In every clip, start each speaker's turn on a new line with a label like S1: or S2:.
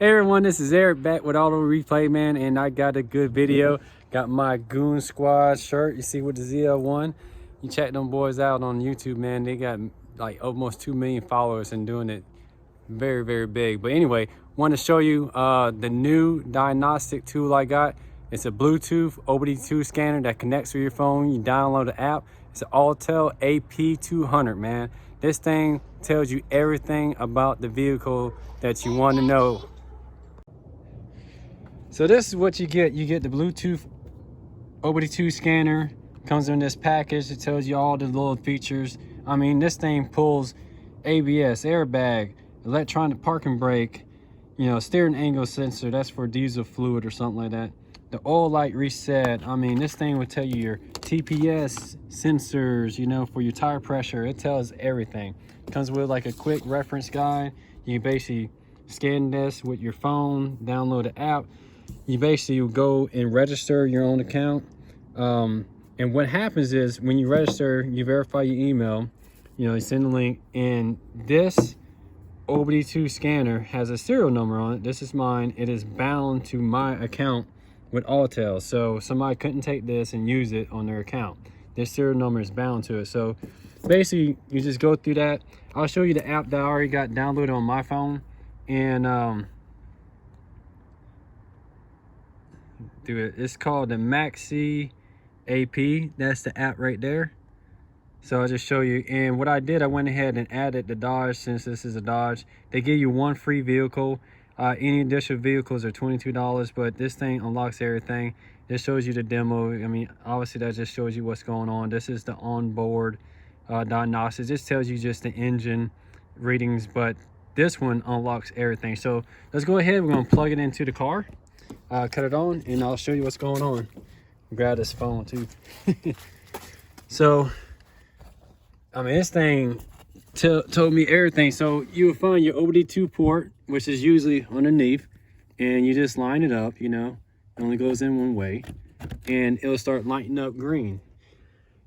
S1: Hey everyone, this is Eric back with Auto Replay, man, and I got a good video. Got my Goon Squad shirt. You see with the ZL1. You check them boys out on YouTube, man. They got like almost 2 million followers and doing it very, very big. But anyway, want to show you the new diagnostic tool I got. It's a Bluetooth OBD2 scanner that connects with your phone. You download the app. It's an Autel AP200, man. This thing tells you everything about the vehicle that you want to know. So this is what you get. You get the Bluetooth OBD2 scanner. Comes in this package. It tells you all the little features. I mean, this thing pulls ABS, airbag, electronic parking brake, you know, steering angle sensor. That's for diesel fluid or something like that. The oil light reset. I mean, this thing will tell you your TPS sensors, you know, for your tire pressure. It tells everything. Comes with like a quick reference guide. You basically scan this with your phone, download the app. You basically go and register your own account. And what happens is when you register, you verify your email, you know, you send a link, and this OBD2 scanner has a serial number on it. This is mine. It is bound to my account with Autel. So somebody couldn't take this and use it on their account. This serial number is bound to it. So basically you just go through that. I'll show you the app that I already got downloaded on my phone. And do it. It's called the Maxi AP. That's the app right there. So I'll just show you. And what I did, I went ahead and added the Dodge. Since this is a Dodge, they give you one free vehicle. Any additional vehicles are $22, but this thing unlocks everything. This shows you the demo. I mean, obviously that just shows you what's going on. This is the onboard diagnostics. This tells you just the engine readings, but this one unlocks everything. So let's go ahead. We're going to plug it into the car, cut it on, and I'll show you what's going on. Grab this phone too. So I mean, this thing told me everything. So you will find your OBD2 port, which is usually underneath, and you just line it up. You know, it only goes in one way, and it'll start lighting up green.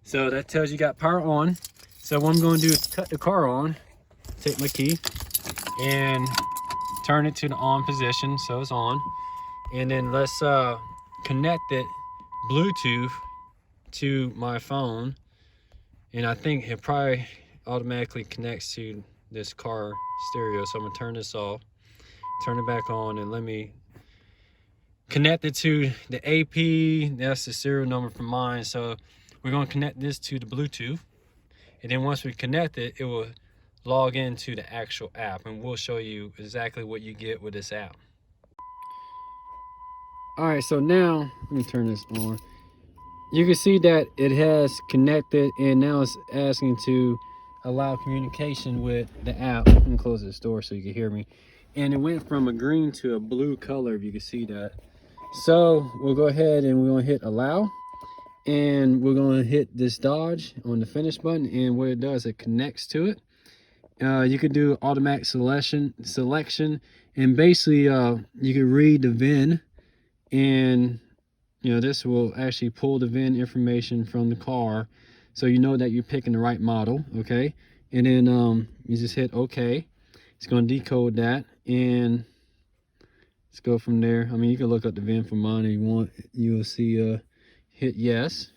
S1: So that tells you got power on. So what I'm going to do is cut the car on, take my key, and turn it to the on position, so it's on. And then let's connect it Bluetooth to my phone, and I think it probably automatically connects to this car stereo. So I'm gonna turn this off, turn it back on, and let me connect it to the AP. That's the serial number for mine. So we're gonna connect this to the Bluetooth, and then once we connect it, it will log into the actual app, and we'll show you exactly what you get with this app. All right, so now let me turn this on. You can see that it has connected, and now it's asking to allow communication with the app. Let me close this door so you can hear me. And it went from a green to a blue color, if you can see that. So we'll go ahead and we're going to hit allow, and we're going to hit this Dodge on the finish button, and what it does, it connects to it. You could do automatic selection, and basically you can read the VIN, and you know, this will actually pull the VIN information from the car, so you know that you're picking the right model. Okay, and then you just hit OK. It's going to decode that, and let's go from there. I mean, you can look up the VIN for mine if you want. You'll see hit yes,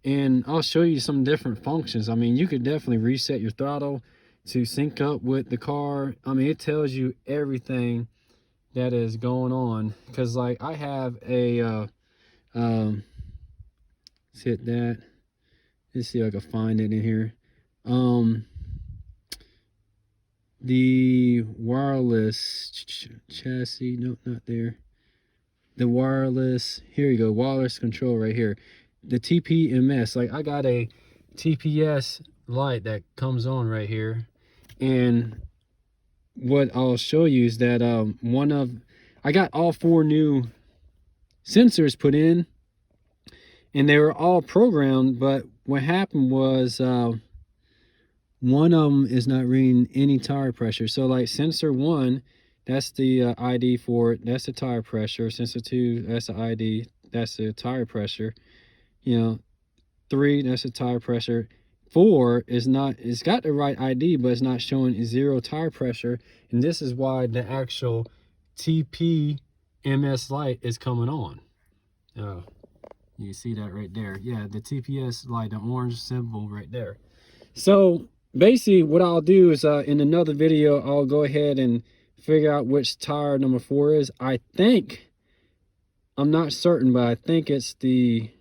S1: and I'll show you some different functions. I mean, you could definitely reset your throttle to sync up with the car. I mean, it tells you everything that is going on, because like I have a let's hit that. Let's see if I can find it in here. The wireless chassis, no, not there. The wireless, here you go, wireless control right here. The TPMS, like I got a TPS light that comes on right here, and what I'll show you is that I got all 4 new sensors put in, and they were all programmed, but what happened was one of them is not reading any tire pressure. So like sensor 1, that's the ID for it, that's the tire pressure. Sensor 2, that's the ID, that's the tire pressure. You know, 3, that's the tire pressure. 4 is not, it's got the right ID, but it's not showing 0 tire pressure. And this is why the actual TPMS light is coming on. You can see that right there. Yeah, the TPS light, the orange symbol right there. So basically what I'll do is in another video, I'll go ahead and figure out which tire number 4 is. I think, I'm not certain, but I think it's the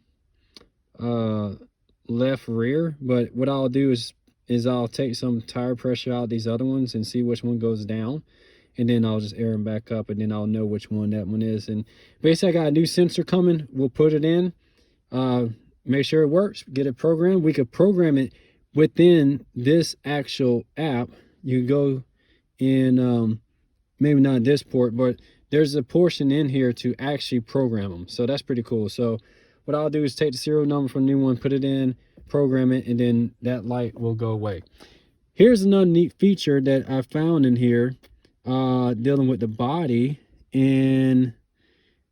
S1: left rear. But what I'll do is I'll take some tire pressure out of these other ones and see which one goes down, and then I'll just air them back up, and then I'll know which one that one is. And basically I got a new sensor coming. We'll put it in, make sure it works, get it programmed. We could program it within this actual app. You go in, maybe not this port, but there's a portion in here to actually program them. So that's pretty cool. So what I'll do is take the serial number from the new one, put it in, program it, and then that light will go away. Here's another neat feature that I found in here, dealing with the body and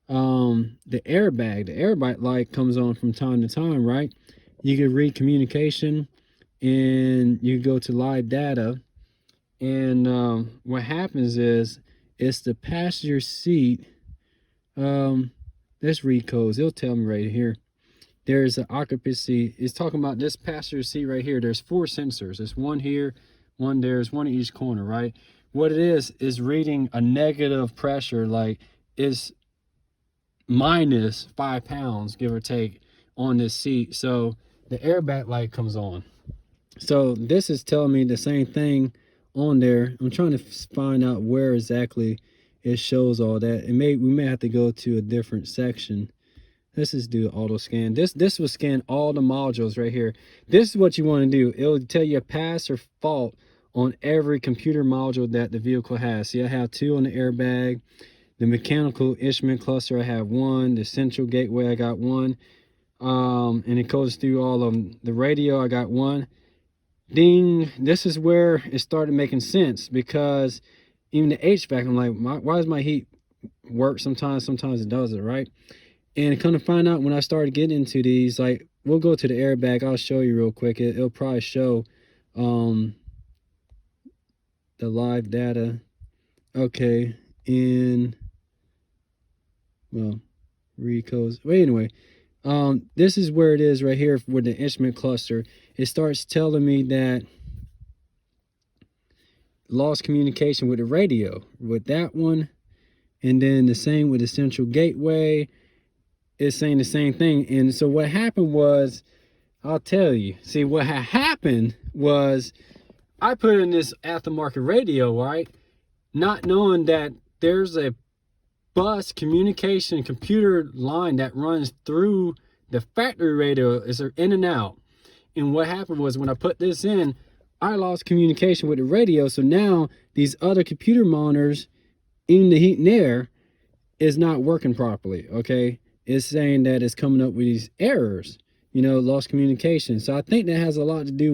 S1: the airbag. The airbag light comes on from time to time, right? You can read communication, and you go to live data, and what happens is it's the passenger seat. Let's read codes. It'll tell me right here. There's an occupancy. It's talking about this passenger seat right here. There's 4 sensors. There's one here, one there's one in each corner, right? What it is reading a negative pressure, like it's minus 5 pounds, give or take, on this seat. So the airbag light comes on. So this is telling me the same thing on there. I'm trying to find out where exactly it shows all that. We may have to go to a different section. Let's just do auto scan. This will scan all the modules right here. This is what you want to do. It'll tell you a pass or fault on every computer module that the vehicle has. See, I have 2 on the airbag. The mechanical instrument cluster, I have 1. The central gateway, I got 1. And it goes through all of them. The radio, I got 1. Ding. This is where it started making sense, because even the HVAC, I'm like, why does my heat work sometimes it doesn't, right? And kind of find out when I started getting into these, like, we'll go to the airbag. I'll show you real quick. It'll probably show the live data. Okay. In, well, recodes. Well, anyway, this is where it is right here with the instrument cluster. It starts telling me that lost communication with the radio, with that one, and then the same with the central gateway. It's saying the same thing. And so what happened was, I'll tell you. See, what happened was I put in this aftermarket radio, right? Not knowing that there's a bus communication computer line that runs through the factory radio. It's in and out. And what happened was, when I put this in, I lost communication with the radio. So now these other computer monitors in the heat and air is not working properly, okay? It's saying that it's coming up with these errors, lost communication. So I think that has a lot to do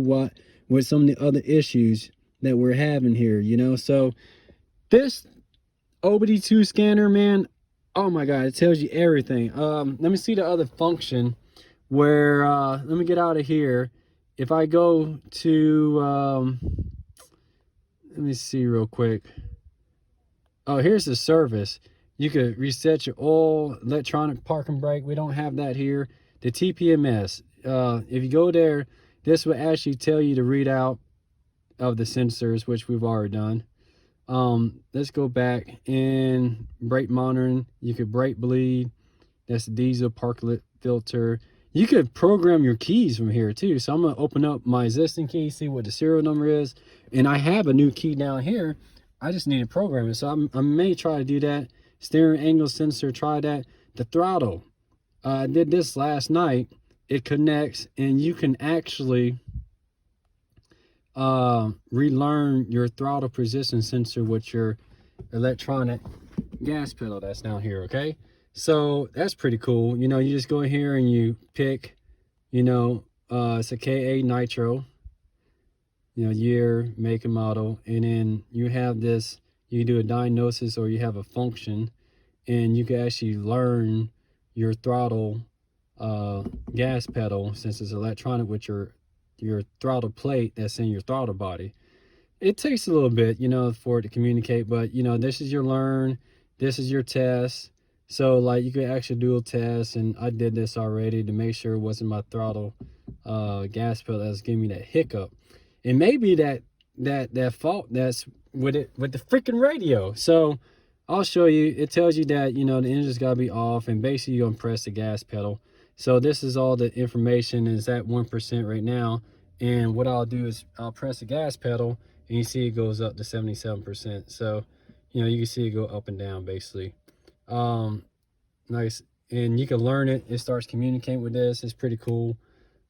S1: with some of the other issues that we're having here, So this OBD2 scanner, man, oh my God, it tells you everything. Let me see the other function where, let me get out of here. If I go to, let me see real quick. Oh, here's the service. You could reset your oil, electronic parking brake. We don't have that here. The TPMS. If you go there, this will actually tell you the readout of the sensors, which we've already done. Let's go back in brake monitoring. You could brake bleed. That's the diesel parklet filter. You could program your keys from here too. So I'm going to open up my existing key, see what the serial number is. And I have a new key down here. I just need to program it. So I may try to do that. Steering angle sensor, try that. The throttle, I did this last night. It connects, and you can actually relearn your throttle position sensor with your electronic gas pedal that's down here. Okay, so that's pretty cool. You just go in here and you pick, it's a KA nitro, year, make, and model, and then you have this. You do a diagnosis, or you have a function, and you can actually learn your throttle gas pedal, since it's electronic, with your throttle plate that's in your throttle body. It takes a little bit, for it to communicate, but this is your learn. this is your test. So like you could actually do a test, and I did this already to make sure it wasn't my throttle gas pedal that was giving me that hiccup. And maybe that fault that's with the freaking radio. So I'll show you. It tells you that, you know, the engine's got to be off, and basically you're gonna press the gas pedal. So this is all the information is at 1% right now. And what I'll do is I'll press the gas pedal, and you see it goes up to 77%. So, you know, you can see it go up and down basically. Nice. And you can learn it. It starts communicating with this. It's pretty cool.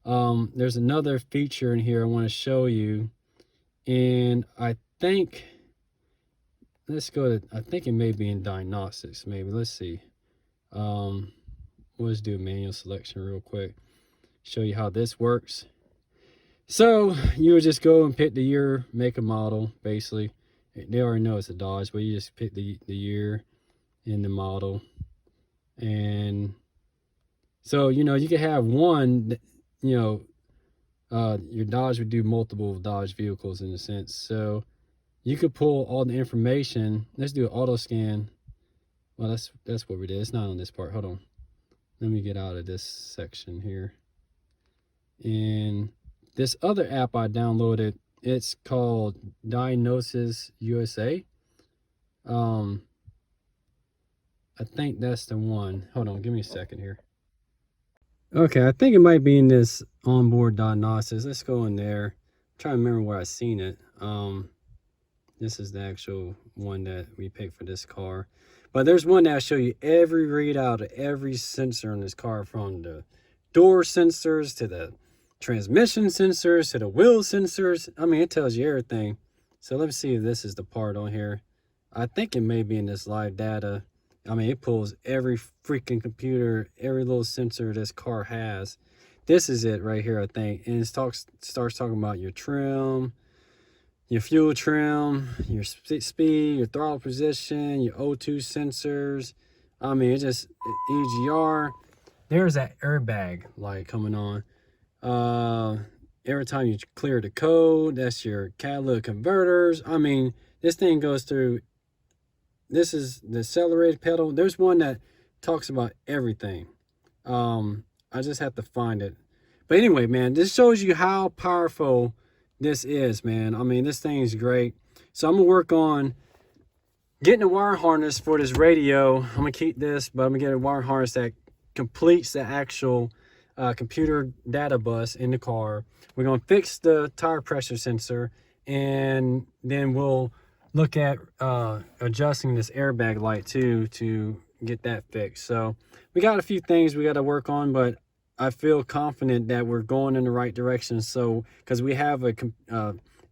S1: There's another feature in here I want to show you. And I think, let's go to, I think it may be in diagnostics, maybe. Let's see. Let's do a manual selection real quick. Show you how this works. So you would just go and pick the year, make a model, basically. They already know it's a Dodge, but you just pick the year and the model. And so, you know, you could have one, you know, your Dodge would do multiple Dodge vehicles in a sense. So you could pull all the information. Let's do an auto scan. Well, that's what we did. It's not on this part. Hold on. Let me get out of this section here. And this other app I downloaded, it's called Diagnosis USA. I think that's the one. Hold on, give me a second here. Okay, I think it might be in this onboard diagnosis. Let's go in there. I'm trying to remember where I seen it. This is the actual one that we picked for this car. But there's one that'll show you every readout of every sensor in this car, from the door sensors to the transmission sensors to the wheel sensors. I mean, it tells you everything. So let me see if this is the part on here. I think it may be in this live data. I mean, it pulls every freaking computer, every little sensor this car has. This is it right here, I think. And it starts talking about your trim, your fuel trim, your speed, your throttle position, your O2 sensors. I mean, it just, EGR. There's that airbag light coming on. Every time you clear the code, that's your catalytic converters. I mean, this thing goes through. This is the accelerated pedal. There's one that talks about everything. I just have to find it. But anyway, man, this shows you how powerful this is, man. I mean, this thing is great. So I'm gonna work on getting a wire harness for this radio. I'm gonna keep this, but I'm gonna get a wire harness that completes the actual computer data bus in the car. We're gonna fix the tire pressure sensor, and then we'll look at adjusting this airbag light too to get that fixed. So we got a few things we got to work on, but I feel confident that we're going in the right direction. So because we have a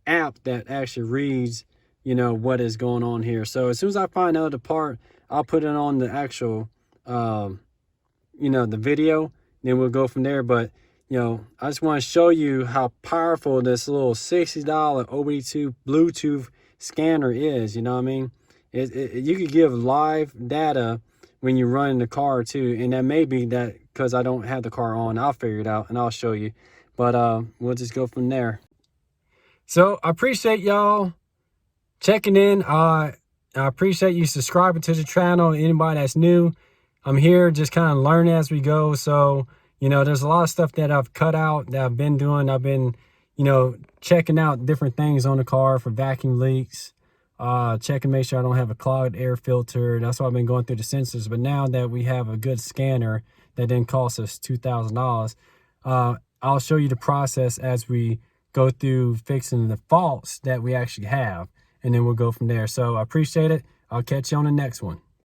S1: app that actually reads, you know, what is going on here. So as soon as I find out the part, I'll put it on the actual you know, the video, then we'll go from there. But you know, I just want to show you how powerful this little $60 OBD2 Bluetooth scanner is. You know what I mean? You could give live data when you're running the car too, and that may be that because I don't have the car on. I'll figure it out and I'll show you, but we'll just go from there. So I appreciate y'all checking in. I appreciate you subscribing to the channel. Anybody that's new, I'm here just kind of learning as we go. So you know, there's a lot of stuff that I've cut out that I've been doing. I've been, you know, checking out different things on the car for vacuum leaks, checking, make sure I don't have a clogged air filter. That's why I've been going through the sensors. But now that we have a good scanner that didn't cost us $2,000, I'll show you the process as we go through fixing the faults that we actually have, and then we'll go from there. So I appreciate it. I'll catch you on the next one.